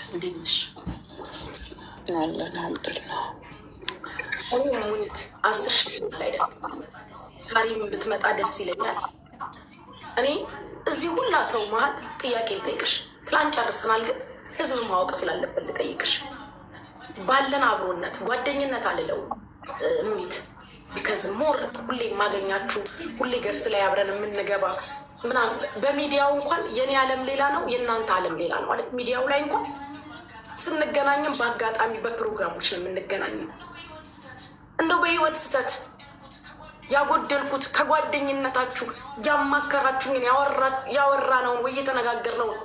እንዴት ነሽ? አለን አልሐምዱሊላህ። እኔ ሙኒት 10,000 ስብል አይደለም ሳሪም ብትመጣ ደስ ይለኛል። እኔ እዚህ ሁላ ሰው መሀል ጥያቄ ልጠይቅሽ። ትላንት ጨርሰናል፣ ግን ህዝብ ማወቅ ስላለብን ልጠይቅሽ። ባለን አብሮነት ጓደኝነት አልለው ሙኒት ቢከዝ ሞር ሁሌ የማገኛችሁ ሁሌ ገስት ላይ አብረን የምንገባ ምናምን በሚዲያው እንኳን የኔ ዓለም ሌላ ነው፣ የእናንተ ዓለም ሌላ ነው ማለት ሚዲያው ላይ እንኳን ስንገናኝም በአጋጣሚ በፕሮግራሞች ነው የምንገናኘው። እንደው በህይወት ስህተት ያጎደልኩት ከጓደኝነታችሁ ያማከራችሁኝን ያወራነውን ወይ የተነጋገርነውን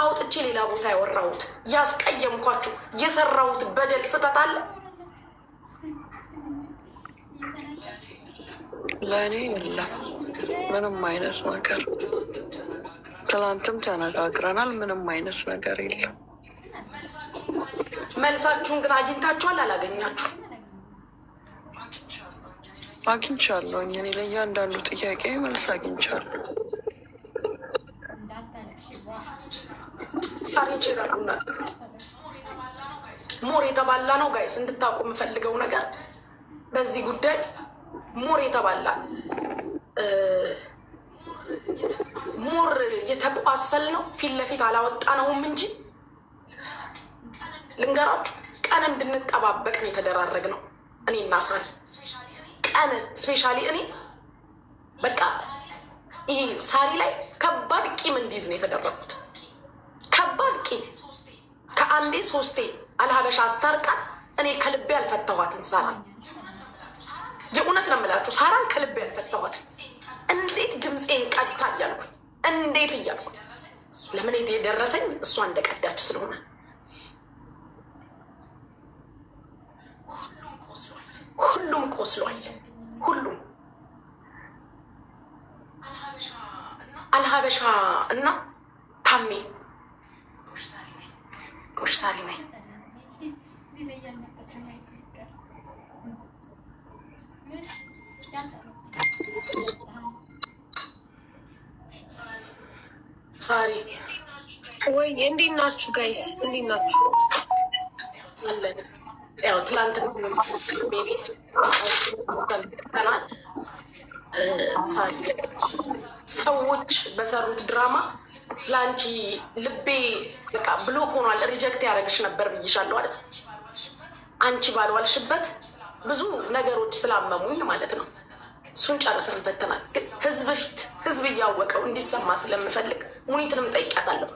አውጥቼ ሌላ ቦታ ያወራሁት ያስቀየምኳችሁ የሰራሁት በደል ስህተት አለ? ለእኔ የለም ምንም አይነት ነገር። ትላንትም ተነጋግረናል። ምንም አይነት ነገር የለም። መልሳችሁን ግን አግኝታችኋል? አላገኛችሁ? አግኝቻለሁኝ። እኔ ለእያንዳንዱ ጥያቄ መልስ አግኝቻለሁ። ሳሪ ችላሉናት ሞር የተባላ ነው ጋይስ። እንድታውቁ የምፈልገው ነገር በዚህ ጉዳይ ሞር የተባላ ሞር የተቋሰል ነው። ፊት ለፊት አላወጣ ነውም እንጂ ልንገራችሁ፣ ቀን እንድንጠባበቅ ነው የተደራረግ ነው። እኔ እና ሳሪ ቀን ስፔሻሊ እኔ በቃ ይሄ ሳሪ ላይ ከባድ ቂም እንዲይዝ ነው የተደረጉት። ከባድ ቂም ከአንዴ 3 አልሀበሻ አስታርቃን እኔ ከልቤ አልፈታኋትም ሳራን። የእውነት ነው የምላችሁ፣ ሳራን ከልቤ አልፈታኋትም። እንዴት ድምፄን ቀድታ እያልኩኝ እንዴት እያልኩኝ ለምን የደረሰኝ እሷ እንደቀዳች ስለሆነ ሁሉም ቆስሏል። ሁሉም አልሀበሻ እና ታሜ ጎሽ ሳሪ ነኝ። ሳሪ ወይ እንዴት ናችሁ ጋይስ? እንዴት ናችሁ? አለን ያው ትላንት ቤት ተናል ሰዎች በሰሩት ድራማ ስለ አንቺ ልቤ በቃ ብሎክ ሆኗል። ሪጀክት ያደረግሽ ነበር ብይሻለሁ አይደል? አንቺ ባልዋልሽበት ብዙ ነገሮች ስላመሙኝ ማለት ነው። እሱን ጨርሰን ፈተናል። ግን ህዝብ ፊት ህዝብ እያወቀው እንዲሰማ ስለምፈልግ ሙኒትንም ጠይቃታለሁ።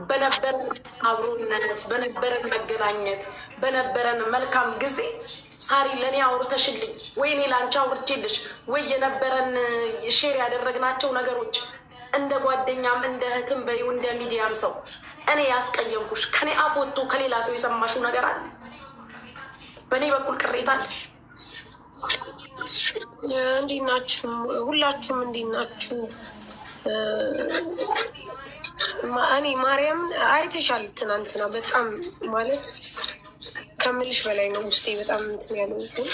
በነበረን አብሮነት፣ በነበረን መገናኘት፣ በነበረን መልካም ጊዜ ሳሪ ለእኔ አውርተሽልኝ ወይ እኔ ለአንቺ አውርቼልሽ ወይ የነበረን ሼር ያደረግናቸው ነገሮች እንደ ጓደኛም እንደ እህትም በይው እንደ ሚዲያም ሰው እኔ ያስቀየምኩሽ ከኔ አፍ ወጥቶ ከሌላ ሰው የሰማሽው ነገር አለ? በእኔ በኩል ቅሬታ አለሽ? እንዴት ናችሁ? ሁላችሁም እንዴት ናችሁ? እኔ ማርያም አይተሻል ትናንትና በጣም ማለት ከምልሽ በላይ ነው። ውስጤ በጣም እንትን ያለው ግን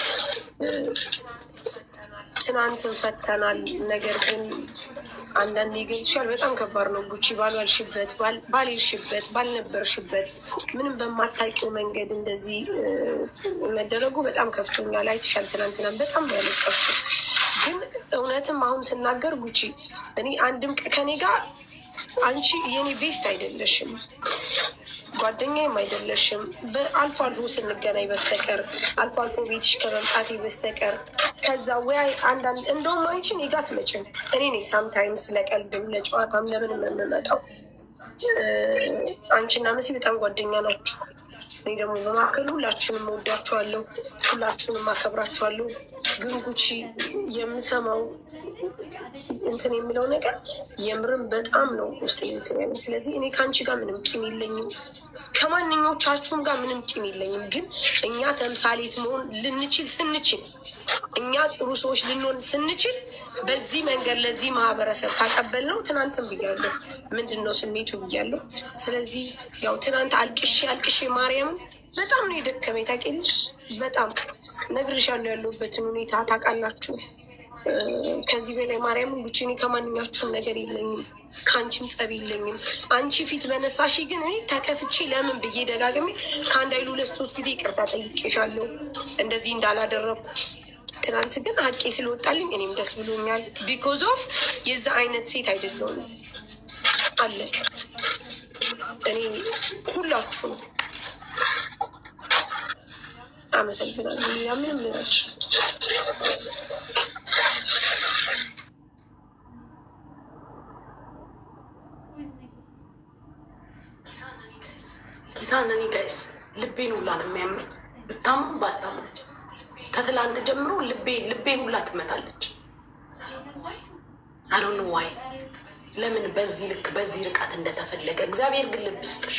ትናንትን ፈተናል። ነገር ግን አንዳንዴ ይገልጽሻል በጣም ከባድ ነው። ጉቺ ባልዋልሽበት፣ ባልልሽበት፣ ባልነበርሽበት ምንም በማታውቂው መንገድ እንደዚህ መደረጉ በጣም ከፍቶኛል። አይተሻል ትናንትና በጣም ያለቀስኩት። ግን እውነትም አሁን ስናገር ጉቺ እኔ አንድም ከኔ ጋር አንቺ የኔ ቤስት አይደለሽም፣ ጓደኛዬም አይደለሽም። አልፎ አልፎ ስንገናኝ በስተቀር አልፎ አልፎ ቤትሽ ከመምጣቴ በስተቀር ከዛ ወይ አንዳንድ እንደውም አንቺን እኔ ጋ አትመጭም። እኔ ነኝ ሳምታይምስ ለቀልድም ለጨዋታም ለምንም የምመጣው። አንቺና መሲ በጣም ጓደኛ ናችሁ። እኔ ደግሞ በመካከል ሁላችሁንም እወዳችኋለሁ፣ ሁላችሁንም አከብራችኋለሁ። ግን ጉቺ የምሰማው እንትን የሚለው ነገር የምርም በጣም ነው ውስጥ እንትን ያለ። ስለዚህ እኔ ከአንቺ ጋር ምንም ቂም የለኝም፣ ከማንኛዎቻችሁም ጋር ምንም ቂም የለኝም። ግን እኛ ተምሳሌት መሆን ልንችል ስንችል፣ እኛ ጥሩ ሰዎች ልንሆን ስንችል በዚህ መንገድ ለዚህ ማህበረሰብ ካቀበልነው ትናንትም ብያለሁ ምንድን ነው ስሜቱ ብያለሁ። ስለዚህ ያው ትናንት አልቅሼ ማርያምን በጣም ነው የደከመኝ። ታውቂያለሽ፣ በጣም ነግሬሻለሁ ያለሁበትን ሁኔታ ታውቃላችሁ። ከዚህ በላይ ማርያምን ብቻ እኔ ከማንኛችሁም ነገር የለኝም፣ ከአንቺም ጸብ የለኝም። አንቺ ፊት በነሳሽ ግን እኔ ተከፍቼ ለምን ብዬ ደጋግሜ ከአንድ አይሉ 2-3 ጊዜ ይቅርታ ጠይቄሻለሁ እንደዚህ እንዳላደረግኩ። ትናንት ግን ሀቄ ስለወጣልኝ እኔም ደስ ብሎኛል። ቢኮዝ ኦፍ የዛ አይነት ሴት አይደለሁም። አለቅ እኔ ሁላችሁ አመሰግናለሁ። ሌላ ምንም ልላችሁ ጌታነኒ ጋይስ ልቤን ሁላ ነው የሚያመኝ። ብታምኑ ባታምኑ ከትላንት ጀምሮ ልቤን ሁላ ትመታለች። አዶን ዋይ ለምን በዚህ ልክ በዚህ ርቀት እንደተፈለገ። እግዚአብሔር ግን ልብ ይስጥሽ።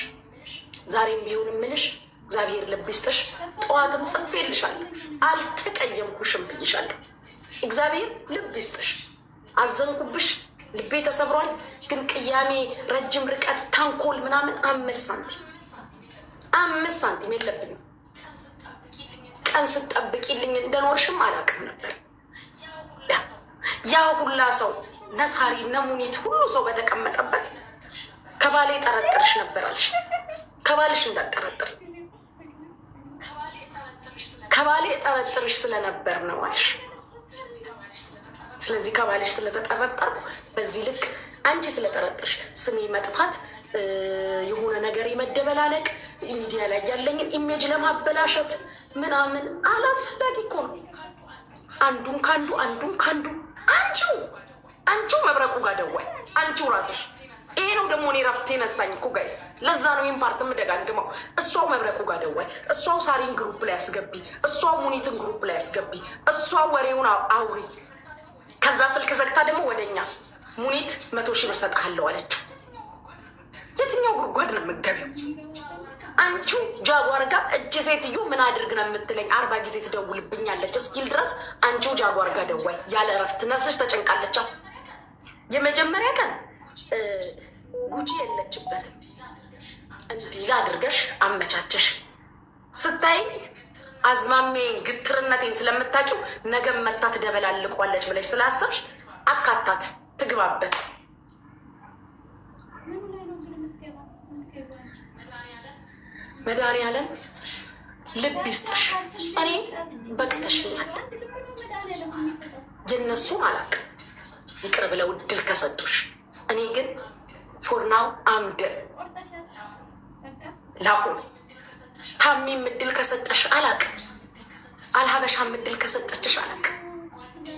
ዛሬም ቢሆን ምንሽ እግዚአብሔር ልብ ይስጥሽ። ጠዋትም ጽፌልሻለሁ፣ አልተቀየምኩሽም ብዬሻለሁ። እግዚአብሔር ልብ ይስጥሽ። አዘንኩብሽ፣ ልቤ ተሰብሯል። ግን ቅያሜ፣ ረጅም ርቀት፣ ታንኮል ምናምን 5 ሳንቲም የለብኝም። ቀን ስትጠብቂልኝ እንደኖርሽም አላውቅም ነበር። ያ ሁላ ሰው ነሳሪ ነሙኒት ሁሉ ሰው በተቀመጠበት ከባሌ ጠረጥርሽ ነበር አልሽ። ከባልሽ እንዳጠረጥር ከባሌ ጠረጥርሽ ስለነበር ነው አልሽ። ስለዚህ ከባልሽ ስለተጠረጠርኩ በዚህ ልክ አንቺ ስለጠረጥርሽ ስሜ መጥፋት፣ የሆነ ነገር የመደበላለቅ ሚዲያ ላይ ያለኝን ኢሜጅ ለማበላሸት ምናምን አላስፈላጊ እኮ ነው። አንዱን ካንዱ አንቺው መብረቁ ጋር ደዋይ አንቺው ራስሽ። ይሄ ነው ደግሞ እኔ ረፍት ነሳኝ እኮ ጋይስ። ለዛ ነው ይህን ፓርት የምደጋግመው። እሷው መብረቁ ጋር ደዋይ፣ እሷው ሳሪን ግሩፕ ላይ ያስገቢ፣ እሷው ሙኒትን ግሩፕ ላይ ያስገቢ፣ እሷው ወሬውን አውሪ። ከዛ ስልክ ዘግታ ደግሞ ወደኛ ሙኒት 100 ሺህ ብር ሰጥሃለሁ አለችው። የትኛው ጉድጓድ ነው የምትገቢው? አንቺው ጃጓር ጋር እጅ ሴትዮ ምን አድርግ ነው የምትለኝ? 40 ጊዜ ትደውልብኛለች እስኪል ድረስ አንቺው ጃጓር ጋር ደዋይ። ያለ እረፍት ነፍስሽ ተጨንቃለች። የመጀመሪያ ቀን ጉጂ የለችበትም እንዲህ አድርገሽ አመቻቸሽ። ስታይ አዝማሜን ግትርነቴን ስለምታውቂው ነገ መታ ትደበላልቋለች ብለሽ ስላሰብሽ አካታት ትግባበት። መድኃኒዓለም ልብ ይስጥሽ። እኔ በቅተሽኛል። የነሱን አላውቅም ይቅር ብለው እድል ከሰጡሽ። እኔ ግን ፎርናው አምደ ላሁን ታሚም እድል ከሰጠሽ አላውቅም፣ አልሀበሻም እድል ከሰጠችሽ አላውቅም።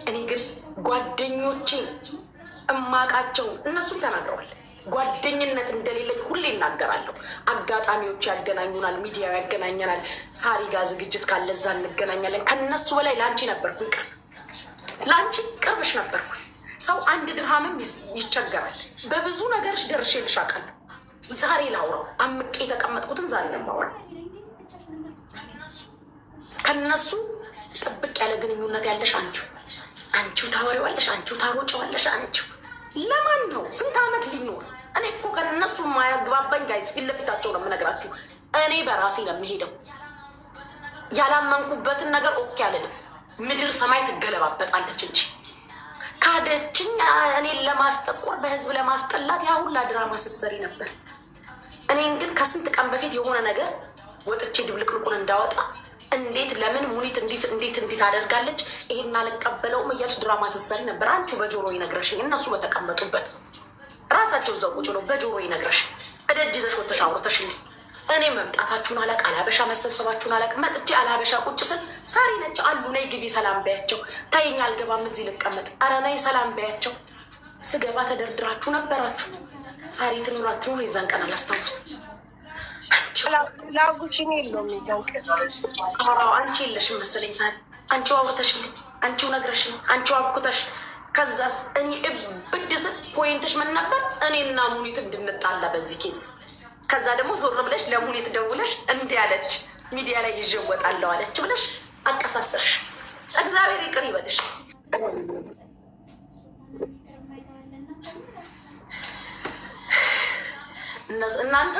እኔ ግን ጓደኞቼን እማቃቸውን እነሱም ተናግረዋል። ጓደኝነት እንደሌለኝ ሁሌ እናገራለሁ። አጋጣሚዎች ያገናኙናል፣ ሚዲያ ያገናኘናል። ሳሪ ጋር ዝግጅት ካለ እዛ እንገናኛለን። ከነሱ በላይ ለአንቺ ነበርኩኝ፣ ለአንቺ ቅርብሽ ነበርኩኝ። ሰው 1 ድርሃምም ይቸገራል። በብዙ ነገሮች ደርሼልሽ አውቃለሁ። ዛሬ ላውራው አምቄ የተቀመጥኩትን ዛሬ ነው የማወራው። ከነሱ ጥብቅ ያለ ግንኙነት ያለሽ አንቺው ታወሪዋለሽ፣ አንቺው ታሮጨዋለሽ። አንቺው ለማን ነው? ስንት ዓመት ሊኖር? እኔ እኮ ከነሱ የማያግባባኝ ጋይዝ ፊት ለፊታቸው ነው የምነግራችሁ። እኔ በራሴ ነው የምሄደው። ያላመንኩበትን ነገር ኦኬ አልልም። ምድር ሰማይ ትገለባበጣለች እንጂ ካደችኝ እኔን ለማስጠቆር በህዝብ ለማስጠላት ያ ሁላ ድራማ ስትሰሪ ነበር። እኔን ግን ከስንት ቀን በፊት የሆነ ነገር ወጥቼ ድብልቅልቁን እንዳወጣ እንዴት ለምን ሙኒት እንዴት አደርጋለች ይሄን አልቀበለውም እያልሽ ድራማ ስትሰሪ ነበር። አንቺ በጆሮ ይነግረሽኝ፣ እነሱ በተቀመጡበት ራሳቸው እዛው ቁጭ ነው በጆሮ ይነግረሽ። እደጅ ይዘሽ ወጥተሽ አውርተሽልኝ እኔ መምጣታችሁን አላቅ፣ አልሀበሻ መሰብሰባችሁን አላቅ። መጥቼ አልሀበሻ ቁጭ ስል ሳሪ ነች አሉ ነይ ግቢ ሰላም በያቸው። ተይኝ አልገባም እዚህ ልቀመጥ። ኧረ ነይ ሰላም በያቸው። ስገባ ተደርድራችሁ ነበራችሁ። ሳሪ ትኑር አትኑር የዛን ቀን አላስታውስም። ላጉችን የለውም የዛን ቀን። አንቺ የለሽም መሰለኝ ሳሪ። አንቺው አውርተሽልኝ፣ አንቺው ነግረሽኝ፣ አንቺው አብኩተሽ። ከዛስ እኔ እብድ ስል ፖይንትሽ ምን ነበር? እኔና ሙኒት እንድንጣላ በዚህ ኬዝ። ከዛ ደግሞ ዞር ብለሽ ለሙኒት ደውለሽ እንዲህ አለች ሚዲያ ላይ ይዤ እወጣለሁ አለች ብለሽ አቀሳሰርሽ። እግዚአብሔር ይቅር ይበልሽ። እናንተ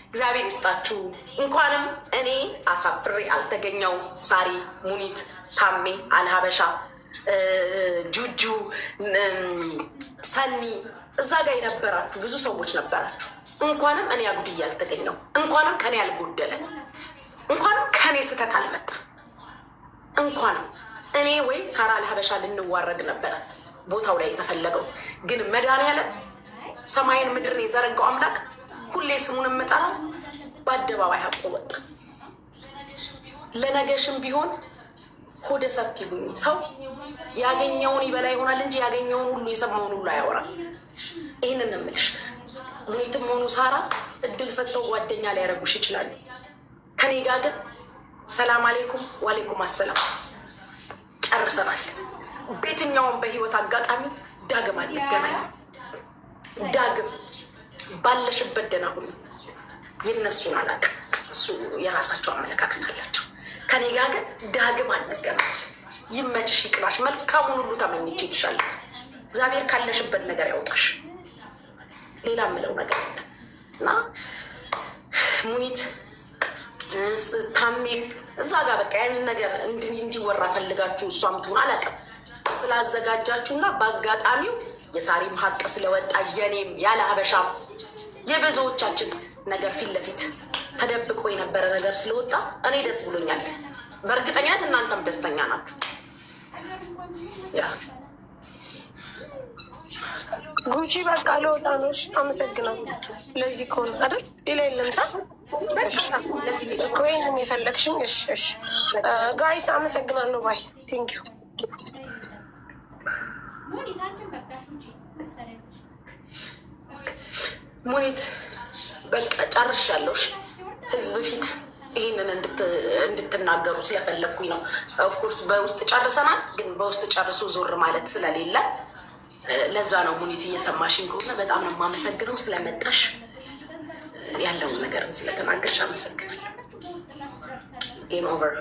እግዚአብሔር ይስጣችሁ። እንኳንም እኔ አሳፍሬ አልተገኘው። ሳሪ፣ ሙኒት፣ ታሜ፣ አልሀበሻ ጁጁ፣ ሰኒ እዛ ጋር የነበራችሁ ብዙ ሰዎች ነበራችሁ። እንኳንም እኔ አጉድዬ አልተገኘው፣ እንኳንም ከኔ አልጎደለ፣ እንኳንም ከኔ ስህተት አልመጣ፣ እንኳንም እኔ ወይ ሳራ ለሀበሻ ልንዋረድ ነበረ ቦታው ላይ የተፈለገው። ግን መድኃኒዓለም ሰማይን ምድርን የዘረጋው አምላክ ሁሌ ስሙን የምጠራው በአደባባይ ሀቆ ወጣ። ለነገሽም ቢሆን ሆደ ሰፊ ሁኚ። ሰው ያገኘውን ይበላ ይሆናል እንጂ ያገኘውን ሁሉ የሰማውን ሁሉ አያወራም። ይህንን እምልሽ ሙኒትም ሆኑ ሳራ እድል ሰጥተው ጓደኛ ሊያደርጉሽ ይችላሉ። ከኔ ጋር ግን ሰላም አሌይኩም ዋሌይኩም አሰላም ጨርሰናል። በየትኛውም በህይወት አጋጣሚ ዳግም አንገናኝ። ዳግም ባለሽበት ደህና ሁኑ። የነሱን አላውቅም፣ እሱ የራሳቸው አመለካከት አላቸው። ከኔ ጋር ግን ዳግም አንገናኝ። ይመችሽ፣ ይቅናሽ፣ መልካሙን ሁሉ ተመኝቼ ይልሻለሁ። እግዚአብሔር ካለሽበት ነገር ያውጣሽ። ሌላ የምለው ነገር እና ሙኒት ታሜም እዛ ጋር በቃ ያንን ነገር እንዲወራ ፈልጋችሁ እሷም ትሆን አላውቅም ስላዘጋጃችሁና በአጋጣሚው የሳሪም ሀቅ ስለወጣ የኔም ያለ ሀበሻም የብዙዎቻችን ነገር ፊት ለፊት ተደብቆ የነበረ ነገር ስለወጣ እኔ ደስ ብሎኛል። በእርግጠኛነት እናንተም ደስተኛ ናችሁ። ጉቺ በቃ ለወጣ ነው። አመሰግናለሁ። ለዚህ ከሆነ አይደል ሌላ የለም። ሳ ወይንም የፈለግሽኝ? እሺ ጋይስ አመሰግናለሁ። ባይ ቴንኪዩ። ሙኒት በቃ ጨርሻለሁ። ህዝብ ፊት ይህንን እንድትናገሩ ስለፈለግኩኝ ነው። ኦፍኮርስ በውስጥ ጨርሰናል፣ ግን በውስጥ ጨርሶ ዞር ማለት ስለሌለ ለዛ ነው። ሙኒት እየሰማሽኝ ከሆነ በጣም ነው የማመሰግነው ስለመጣሽ፣ ያለውን ነገርም ስለተናገርሽ አመሰግናለሁ። ጌም ኦቨር።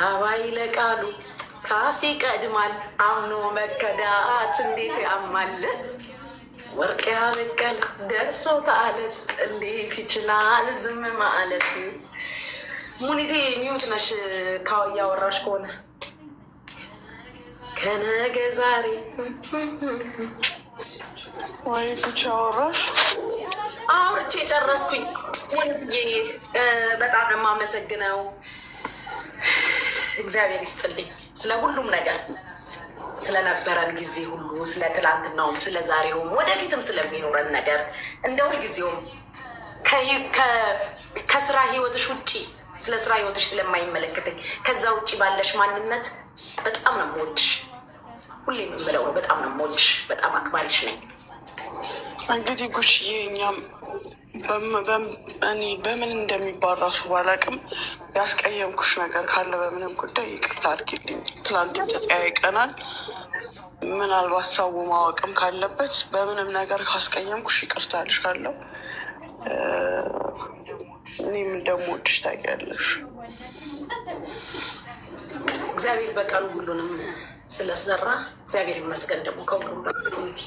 ሀባይ ለቃሉ ካፌ ቀድማል፣ አምኖ መከዳት እንዴት ያማል። ወርቅ ያበቀል ደርሶ ታለት እንዴት ይችላል ዝም ማለት። ሙኒቴ ሚውት ነሽ እያወራሽ ከሆነ ከነገ ዛሬ ወይ ብቻ አወራሽ። አውርቼ ጨረስኩኝ። በጣም ነው የማመሰግነው። እግዚአብሔር ይስጥልኝ ስለ ሁሉም ነገር፣ ስለነበረን ጊዜ ሁሉ፣ ስለ ትላንትናውም፣ ስለ ዛሬውም፣ ወደፊትም ስለሚኖረን ነገር እንደ ሁልጊዜውም ከስራ ህይወትሽ ውጭ ስለ ስራ ህይወትሽ ስለማይመለከተኝ ከዛ ውጭ ባለሽ ማንነት በጣም ነው የምወድሽ። ሁሌ የምንብለው ነው በጣም ነው የምወድሽ። በጣም አክባሪሽ ነኝ። እንግዲህ ጉቺዬ እኛም እኔ በምን እንደሚባራሱ ባላቅም ያስቀየምኩሽ ነገር ካለ በምንም ጉዳይ ይቅርታ አድርጊልኝ። ትላንት ተጠያይቀናል። ምናልባት ሰው ማወቅም ካለበት በምንም ነገር ካስቀየምኩሽ ይቅርታ እልሻለሁ። እኔም እንደምወድሽ ታውቂያለሽ። እግዚአብሔር በቀኑ ሁሉንም ስለሰራ እግዚአብሔር ይመስገን። ደግሞ ከሁሉም በኮሚቲ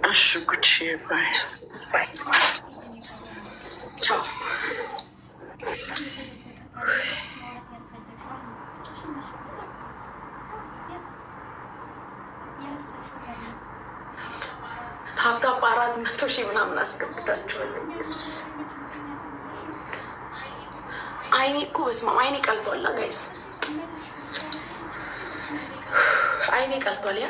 እሺ ጉቺዬ ባይ ባይ ቻው። ታፕታፕ 400,000 ምናምን አስገብታችኋል። ኢየሱስ አይኔ እኮ በስመ አብ አይኔ ቀልቷል። ጋይስ አይኔ ቀልቷል። ያ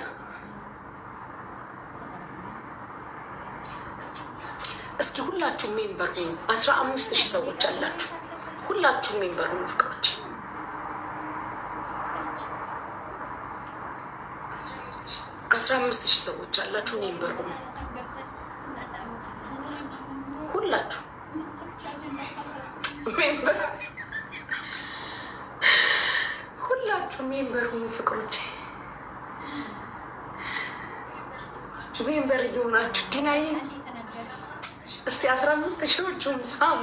እስኪ ሁላችሁም ሜምበር ሁኑ። 15,000 ሰዎች አላችሁ። ሁላችሁም ሜምበር ሁኑ ፍቅሮች። አስራ 15,000 ሰዎች አላችሁ። ሜምበር ሁኑ ሁላችሁ ሜምበር ሁላችሁ ሜምበር ሁኑ ፍቅሮች። ሜምበር እየሆናችሁ ዲናዬ እስቲ 15,000ዎቹም ሳሙ።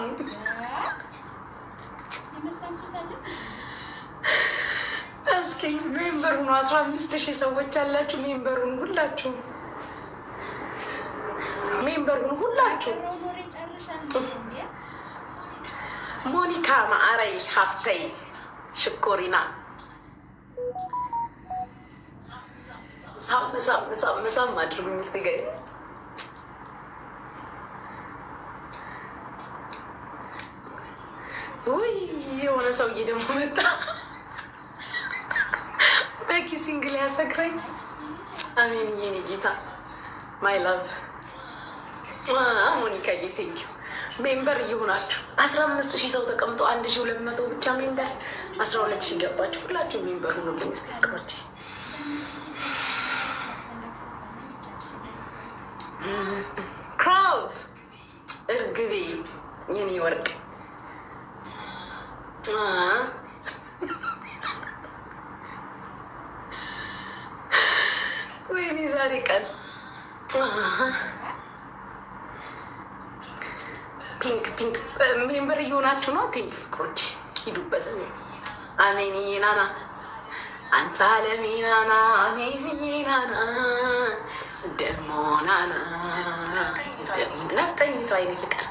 እስኪ ሜምበር ሁኑ። 15,000 ሰዎች አላችሁ። ሜምበር ሁኑ ሁላችሁ። ሜምበር ሁኑ ሁላችሁ። ሞኒካ ማዕረይ ሀፍተይ ሽኮሪና ሳም አድርጉኝ ስ ገ ውይ የሆነ ሰውዬ ደግሞ መጣ በኪሲንግ ላይ ያሰክረኝ። አሜን የኔ ጌታ ማይ ላቭ ሞኒካዬ ቴንኪው። ሜምበር እየሆናችሁ 15,000 ሰው ተቀምጦ 1,200 ብቻ ሜምበር 12,000 ገባችሁ። ሁላችሁ ሜምበር ሁኑልኝ ስ ያቅሮች ክራውድ እርግቤ የኔ ወርቅ ወይኔ ዛሬ ቀን ፒንክ ፒንክ ሜምበር እየሆናችሁ ነው። ቴንክ ፍቅሮች ሂዱበት። አሜን ናና አንተ አለሜ ናና አሜን ናና ደሞ ናና ነፍጠኝቷ አይኔ ፍቅር